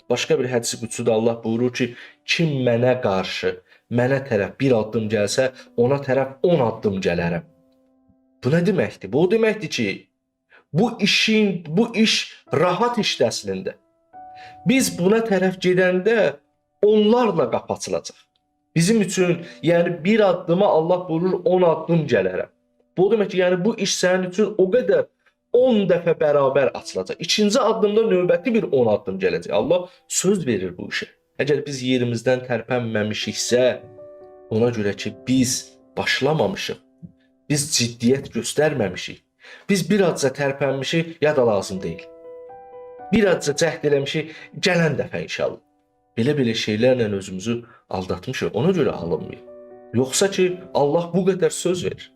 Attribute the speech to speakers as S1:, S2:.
S1: Başqa bir hədis-i qüdsidə Allah buyurur ki, kim mənə qarşı, mənə tərəf bir addım gəlsə, ona tərəf 10 addım gələrəm. Bu nə deməkdir? Bu o deməkdir ki, bu iş rahat işdir əslində. Biz buna tərəf gedəndə onlarla qapı açılacaq. Bizim üçün, yəni bir addıma Allah buyurur 10 addım gələrəm. Bu demək ki, yəni bu iş sənin üçün o qədər 10 dəfə bərabər açılacaq. İkinci addımda növbəti bir 10 addım gələcək. Allah söz verir bu işə. Əgər biz yerimizdən tərpənməmişiksə, ona görə ki, biz başlamamışıq. Biz ciddiyyət göstərməmişik. Biz bir azca tərpənmişik, ya da lazım deyil. Bir azca cəhd eləmişik, gələn dəfə inşallah. Belə şeylərlə özümüzü aldatmışıq. Ona görə alınmayın. Yoxsa ki, Allah bu qədər söz verir.